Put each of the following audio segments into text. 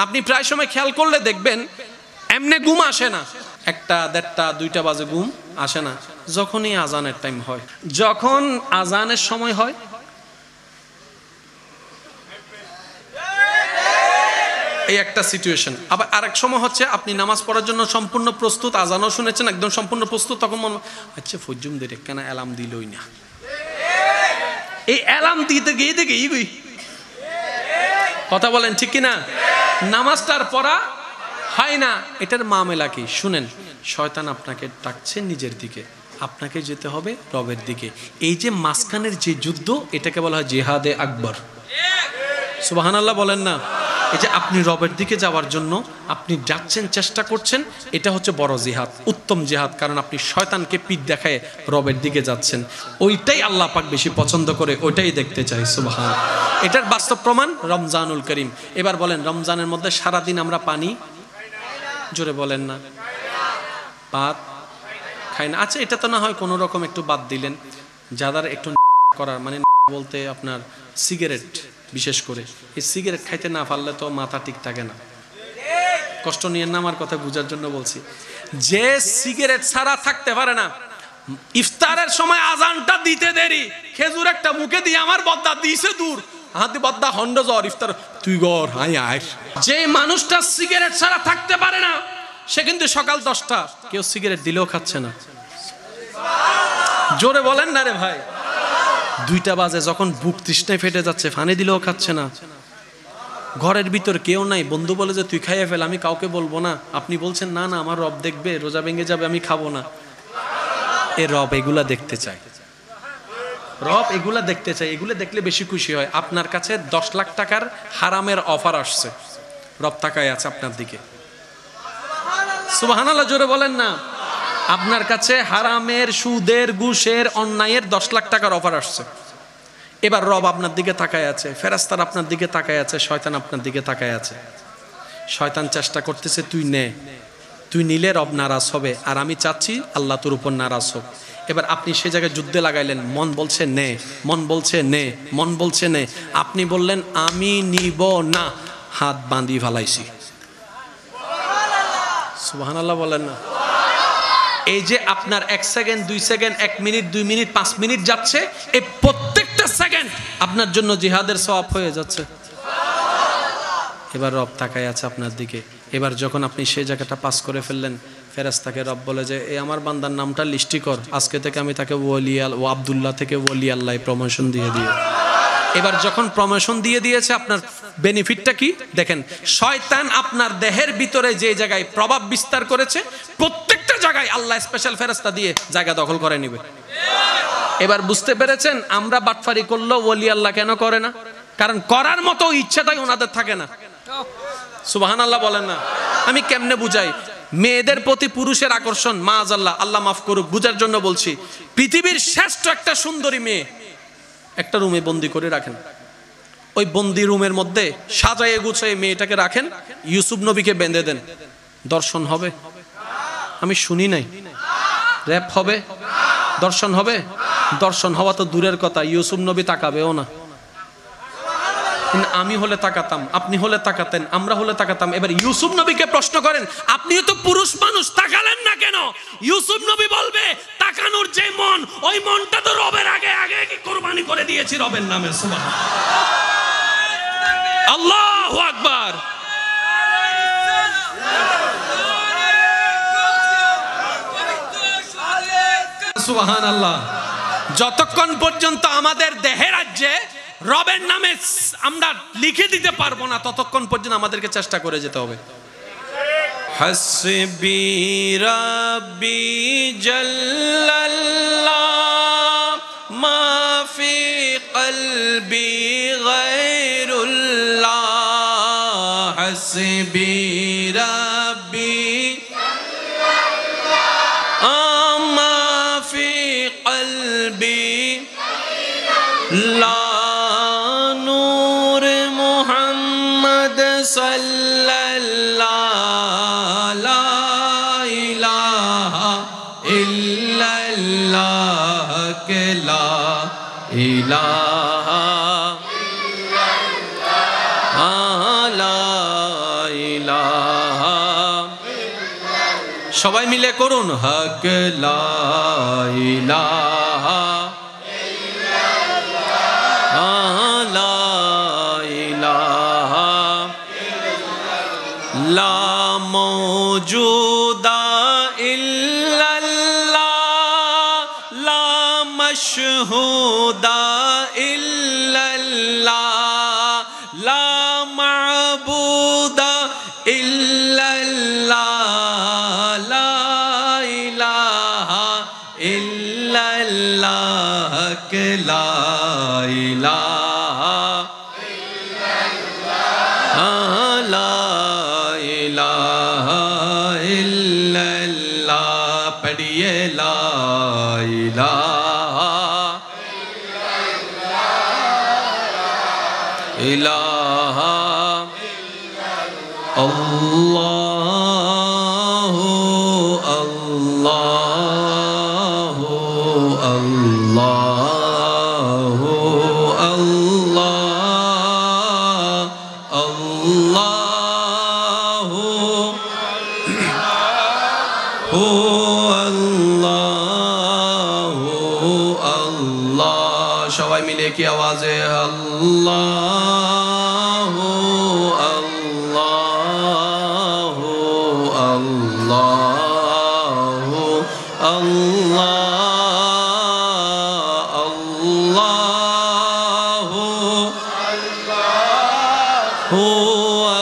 আপনি প্রায় সময় খেয়াল করলে দেখবেন এমনি ঘুম আসে না, 1টা 1:30 2টা বাজে ঘুম আসে না, যখনই আজানের টাইম হয়, যখন আজানের সময় হয় এই একটা সিচুয়েশন। আবার আরেক সময় হচ্ছে আপনি নামাজ পড়ার জন্য সম্পূর্ণ প্রস্তুত, আজানও শুনেছেন একদম সম্পূর্ণ প্রস্তুত, তখন মনে আচ্ছা ফজুম দে কেন অ্যালার্ম দিলই না, এই অ্যালার্ম দিতে গিয়ে দেখে কথা বলেন ঠিক কিনা, নামাজটার পড়া হয় না। এটার মামলা কি শুনেন, শয়তান আপনাকে ডাকছে নিজের দিকে, আপনাকে যেতে হবে রবের দিকে। এই যে মাঝখানের যে যুদ্ধ, এটাকে বলা হয় জিহাদে আকবর। সুবহানাল্লাহ বলেন না। এই যে আপনি রবের দিকে যাওয়ার জন্য আপনি যাচ্ছেন, চেষ্টা করছেন, এটা হচ্ছে বড় জিহাদ, উত্তম জিহাদ, কারণ আপনি শয়তানকে পিঠ দেখায় রবের দিকে যাচ্ছেন। ওইটাই আল্লাহ পাক বেশি পছন্দ করে, ওইটাই দেখতে চাই। সুবহান। এটার বাস্তব প্রমাণ রমজানুল করিম। এবার বলেন, রমজানের মধ্যে সারাদিন আমরা পানি, জোরে বলেন না, ভাত খাই না। আচ্ছা এটা তো না হয় কোনো রকম একটু বাদ দিলেন, যাদের একটু করার মানে বলতে আপনার সিগারেট, বিশেষ করে এই সিগারেট খাইতে না পারলে তো মাথা ঠিক থাকে না। কষ্ট নিয়ে না, আমার কথা বুঝার জন্য বলছি। যে সিগারেট ছাড়া থাকতে পারে না, ইফতারের সময় আজানটা দিতে দেরি, খেজুর একটা মুখে দিয়ে আমার বদ্দা দিছে দূর, হাতে বদ্দা হন্ড জ্বর, ইফতার তুই গর হাই আয়। যে মানুষটা সিগারেট ছাড়া থাকতে পারে না, সে কিন্তু সকাল 10টা কেউ সিগারেট দিলেও খাচ্ছে না। জোরে বলেন না রে ভাই। 2টা বাজে যখন বুক তৃষ্ণায় ফেটে যাচ্ছে, ফানি দিলেও খাচ্ছে না। ঘরের ভিতর কেউ নাই, বন্ধু বলে যে তুই খাইয়ে ফেল, আমি কাউকে বলবো না, আপনি বলছেন না না আমার রব দেখবে, রোজা ভেঙে যাবে, আমি খাবো না। এ রব এগুলা দেখতে চায়, রব এগুলা দেখতে চায়, এগুলো দেখলে বেশি খুশি হয়। আপনার কাছে 10 লাখ টাকার হারামের অফার আসছে, রব তাকায় আছে আপনার দিকে। সুবহানাল্লাহ জোরে বলেন না। আপনার কাছে হারামের, সুদের, ঘুষের, অন্যায়ের 10 লাখ টাকার অফার আসছে। এবার রব আপনার দিকে তাকায় আছে, ফেরেশতারা আপনার দিকে তাকায় আছে, শয়তান আপনার দিকে তাকায় আছে। শয়তান চেষ্টা করতেছে তুই নে, তুই নিলে রব নারাজ হবে, আর আমি চাচ্ছি আল্লাহ তোর উপর নারাজ হোক। এবার আপনি সে জায়গায় যুদ্ধে লাগাইলেন, মন বলছে নে, মন বলছে নে, মন বলছে নে, আপনি বললেন আমি নিব না, হাত বাঁধি ফেলাইছি। সুবহানাল্লাহ বলেন না। এই যে আপনার 1 second 2 second 1 minute 2 minute 5 minute যাচ্ছে, এই প্রত্যেকটা সেকেন্ড আপনার জন্য জিহাদের সওয়াব হয়ে যাচ্ছে। এবার রব তাকায় আছে আপনার দিকে। এবার যখন আপনি সেই জায়গাটা পাস করে ফেললেন, ফেরেশতাকে রব বলে যে এই আমার বান্দার নামটা লিস্টি কর, আজকে থেকে আমি তাকে ওলি ও আব্দুল্লাহ থেকে ওলি আল্লাহ প্রমোশন দিয়ে দিও। এবার যখন প্রমোশন দিয়ে দিয়েছে, আপনার বেনিফিটটা কি দেখেন, শয়তান আপনার দেহের ভিতরে যে জায়গায় প্রভাব বিস্তার করেছে, প্রত্যেকটা জায়গায় আল্লাহ স্পেশাল ফেরেশতা দিয়ে জায়গা দখল করে নেবে। এবার বুঝতে পেরেছেন আমরা বাটফারি করলেও ওলি আল্লাহ কেন করে না? কারণ করার মতো ইচ্ছাটাই ওনাদের থাকে না। সুবহানাল্লাহ বলেন না। আমি কেমনে বুঝাই, মেয়েদের প্রতি পুরুষের আকর্ষণ, মাআজাল্লাহ, আল্লাহ মাফ করুক, বুঝার জন্য বলছি। পৃথিবীর শ্রেষ্ঠ একটা সুন্দরী মেয়ে একটা রুমে বন্দি করে রাখেন, ওই বন্দি রুমের মধ্যে সাজায়ে গুছিয়ে মেয়েটাকে রাখেন, ইউসুফ নবীকে বেঁধে দেন, দর্শন হবে? আমি শুনি নাই। র‍্যাপ হবে? দর্শন হবে? দর্শন হওয়া তো দূরের কথা, ইউসুফ নবী তাকাবেও না। আমি হলে তাকাতাম, আপনি হলে তাকাতেন, আমরা হলে তাকাতাম। এবার ইউসুফ নবীকে প্রশ্ন করেন, আপনিও তো পুরুষ মানুষ, তাকালেন না কেন? ইউসুফ নবী বলবে, তাকানোর যে মন, ওই মনটা তো রবের আগে আগে কি কুরবানি করে দিয়েছি রবের নামে। সুবহানাল্লাহ, আল্লাহু আকবার। সুবহানাল্লাহ। যতক্ষণ পর্যন্ত আমাদের দেহে রাজ্যে রবের নামে আমরা লিখে দিতে পারবো না, ততক্ষণ পর্যন্ত আমাদেরকে চেষ্টা করে যেতে হবে। হাসবি রাব্বি জাল্লাল্লাহ মা ফি কলবি গায়রুল্লাহ। হাসবি রাব্বি জাল্লাল্লাহ মা ফি কলবি লা সাল্লাল্লাহু লা ইলাহা ইল্লাল্লাহ কে লা ইলাহা ইল্লাল্লাহ লা সবাই মিলে করুন, হক লা ইলাহা লা ইলাহা লা মওজুদা ইল্লাল্লাহ লা মাশহুদা ইল্লাল্লাহ লা মা'বুদা ইল্লাল্লাহ লা ইলাহা ইল্লাল্লাহ লা ইলাহা লা ইলাহা ইল্লাল্লাহ পড়িয়ে লা ইলাহা ইলাহা আল্লাহু আল্লাহু আল্লাহু আল্লাহ আল্লাহু আল্লাহু আল্লাহ সবাই মিলে কি আওয়াজে আল্লাহু আল্লাহু আল্লাহু আল্লাহ আল্লাহু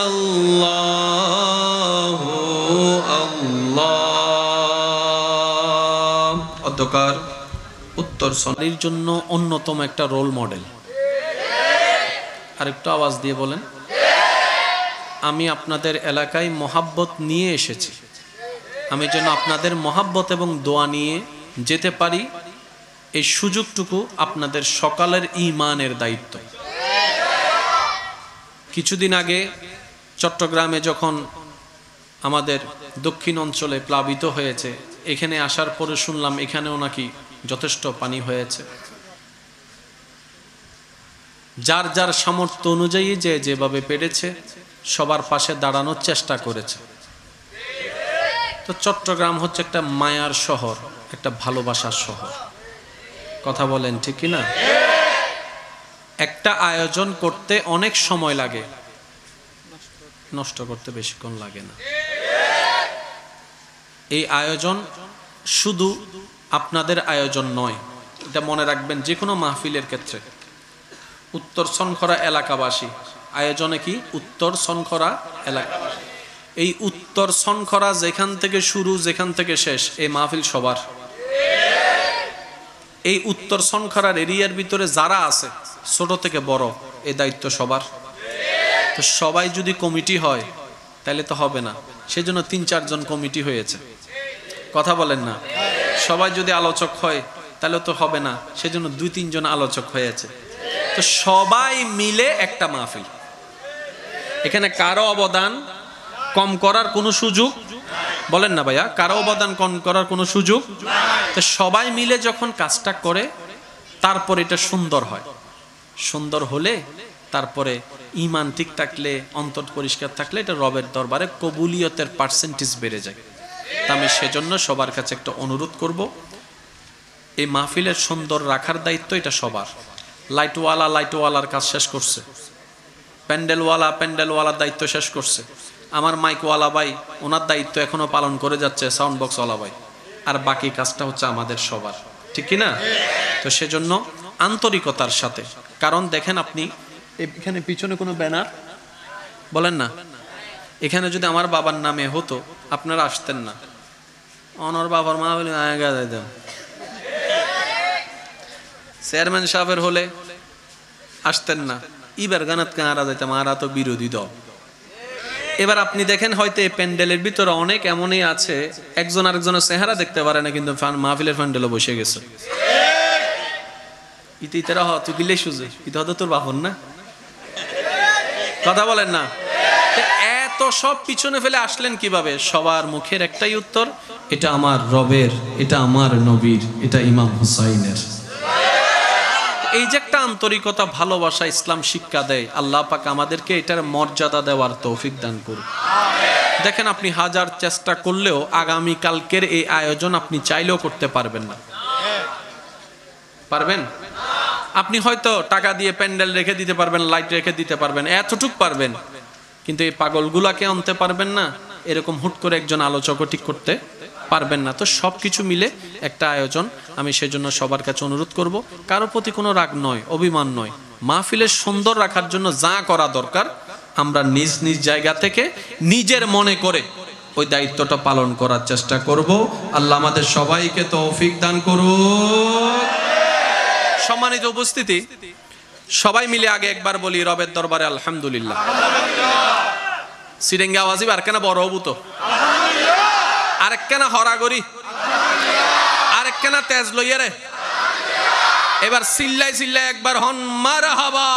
আল্লাহু আল্লাহ। অধ্যকার উত্তর সনের জন্য অন্যতম একটা রোল মডেল। আরেকটু আওয়াজ দিয়ে বলেন। আমি আপনাদের এলাকায় মহাব্বত নিয়ে এসেছি, আমি যেন আপনাদের মহাব্বত এবং দোয়া নিয়ে যেতে পারি, এই সুযোগটুকু আপনাদের সকালের ঈমানের দায়িত্ব। কিছুদিন আগে চট্টগ্রামে যখন আমাদের দক্ষিণ অঞ্চলে প্লাবিত হয়েছে, এখানে আসার পরে শুনলাম এখানেও নাকি যথেষ্ট পানি হয়েছে। যার যার সামর্থ্য অনুযায়ী যে যেভাবে পেরেছে সবার পাশে দাঁড়ানোর চেষ্টা করেছে। তো চট্টগ্রাম হচ্ছে একটা মায়ার শহর, একটা ভালোবাসার শহর। কথা বলেন ঠিক কি না? একটা আয়োজন করতে অনেক সময় লাগে, নষ্ট করতে বেশিক্ষণ লাগে না। এই আয়োজন শুধু আপনাদের আয়োজন নয়, এটা মনে রাখবেন। যে কোনো মাহফিলের ক্ষেত্রে উত্তর শনখরা এলাকাবাসী আয়োজনে কি উত্তর শনখরা এলাকা, এই উত্তর শনখরা যেখান থেকে শুরু যেখান থেকে শেষ এই মাহফিল সবার। এই উত্তর শনখরার এরিয়ার ভিতরে যারা আছে ছোট থেকে বড় এই দায়িত্ব সবার। তো সবাই যদি কমিটি হয় তাহলে তো হবে না, সেজন্য ৩-৪ জন কমিটি হয়েছে। কথা বলেন না? সবাই যদি আলোচক হয় তাহলে তো হবে না, সেজন্য ২-৩ জন আলোচক হয়েছে। তো সবাই মিলে একটা মাহফিল। এখানে কারো অবদান কম করার কোনো সুযোগ, বলেন না ভাইয়া, কারো অবদান কম করার কোনো সুযোগ। তো সবাই মিলে যখন কাজটা করে তারপর এটা সুন্দর হয়। সুন্দর হলে তারপরে ঈমান ঠিক থাকলে, অন্তর পরিষ্কার থাকলে এটা রবের দরবারে কবুলিয়তের পার্সেন্টেজ বেড়ে যায়। তা আমি সেজন্য সবার কাছে একটা অনুরোধ করব, এই মাহফিলের সুন্দর রাখার দায়িত্ব এটা সবার। লাইটওয়ালার কাজ শেষ করছে, প্যান্ডেলওয়ালার দায়িত্ব শেষ করছে, আমার মাইকওয়ালা ভাই ওনার দায়িত্ব এখনো পালন করে যাচ্ছে, সাউন্ড বক্সওয়ালা ভাই, আর বাকি কাজটা হচ্ছে আমাদের সবার, ঠিক কি না? তো সেজন্য আন্তরিকতার সাথে, কারণ দেখেন আপনি এখানে পিছনে কোনো ব্যানার, বলেন না, এখানে যদি আমার বাবার নামে হতো আপনারা আসতেন না। অনর বাবার মা বলে চেয়ারম্যান সাহেবের হলে আসতেন না, ইবার গানাত কারা যাইতাম, আরা তো বিরোধী দল। এবার আপনি দেখেন হয়তো এই প্যান্ডেলের ভিতরে অনেক এমনই আছে একজন আরেকজনের চেহারা দেখতে পারে না, কিন্তু মাহফিলের প্যান্ডেলও বসে গেছে। ইতিরা হ তুই গিলে সুজে ইতি হতো তোর বাপন না, কথা বলেন না? এত সব পিছনে ফেলে আসলেন কিভাবে? সবার মুখের একটাই উত্তর, এটা আমার রবের, এটা আমার নবীর, এটা ইমাম হুসাইনের। এই যে একটা আন্তরিকতা, ভালোবাসা ইসলাম শিক্ষা দেয়, আল্লাহ পাক আমাদেরকে এটার মর্যাদা দেওয়ার তৌফিক দান করুন। দেখেন আপনি হাজার চেষ্টা করলেও আগামী কালকের এই আয়োজন আপনি চাইলেও করতে পারবেন না। পারবেন? আপনি হয়তো টাকা দিয়ে প্যান্ডেল রেখে দিতে পারবেন, লাইট রেখে দিতে পারবেন, এতটুক পারবেন, কিন্তু এই পাগলগুলাকে আনতে পারবেন না। এরকম হুট করে একজন আলোচকও ঠিক করতে পারবেন না। তো সব কিছু মিলে একটা আয়োজন। আমি সেজন্য সবার কাছে অনুরোধ করব, কারো প্রতি কোনো রাগ নয়, অভিমান নয়, মাহফিলের সুন্দর রাখার জন্য যা করা দরকার আমরা নিজ নিজ জায়গা থেকে নিজের মনে করে ওই দায়িত্বটা পালন করার চেষ্টা করব। আল্লাহ আমাদের সবাইকে তৌফিক দান করুন। সম্মানিত উপস্থিতি, সবাই মিলে আগে একবার বলি রবের দরবারে আলহামদুলিল্লাহ। সিরেঙ্গা ওয়াজিব আর কেন বড় হবু তো, আরেক কেনা হরাগরি, আরেক কেনা তেজ লইয়া রে। এবার চিল্লাই চিল্লাই একবার হন মারহাবা।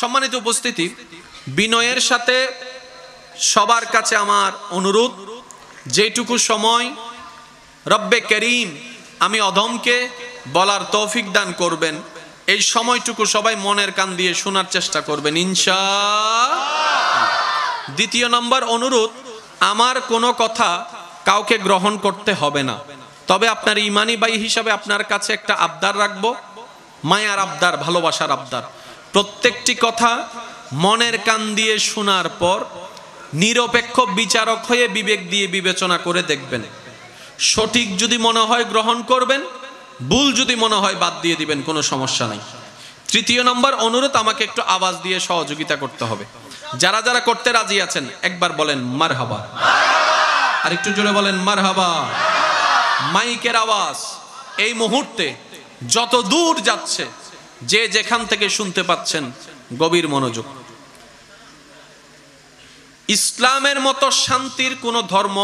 সম্মানিত উপস্থিতি, বিনয়ের সাথে সবার কাছে আমার অনুরোধ, যেটুকু সময় রব্বে করিম আমি অধমকে বলার তৌফিক দান করবেন, এই সময়টুকু সবাই মনের কান দিয়ে শোনার চেষ্টা করবেন ইনশাআল্লাহ। দ্বিতীয় নম্বর অনুরোধ, আমার কোনো কথা কাউকে গ্রহণ করতে হবে না, তবে আপনার ইমানি ভাই হিসাবে আপনার কাছে একটা আবদার রাখবো, মায়ার আবদার, ভালোবাসার আবদার। প্রত্যেকটি কথা মনের কান দিয়ে শোনার পর নিরপেক্ষ বিচারক হয়ে বিবেক দিয়ে বিবেচনা করে দেখবেন। সঠিক যদি মনে হয় গ্রহণ করবেন, ভুল যদি মনে হয় বাদ দিয়ে দিবেন, কোনো সমস্যা নাই। তৃতীয় নম্বর অনুরোধ, আমাকে একটু আওয়াজ দিয়ে সহযোগিতা করতে হবে। যারা যারা করতে রাজি আছেন একবার বলেন মারহাবা, আর একটু জোরে বলেন মারহাবা। মাইকের আওয়াজ এই মুহূর্তে যত দূর যাচ্ছে, যে যেখান থেকে শুনতে পাচ্ছেন গভীর মনোযোগ। ইসলামের মতো শান্তির কোনো ধর্ম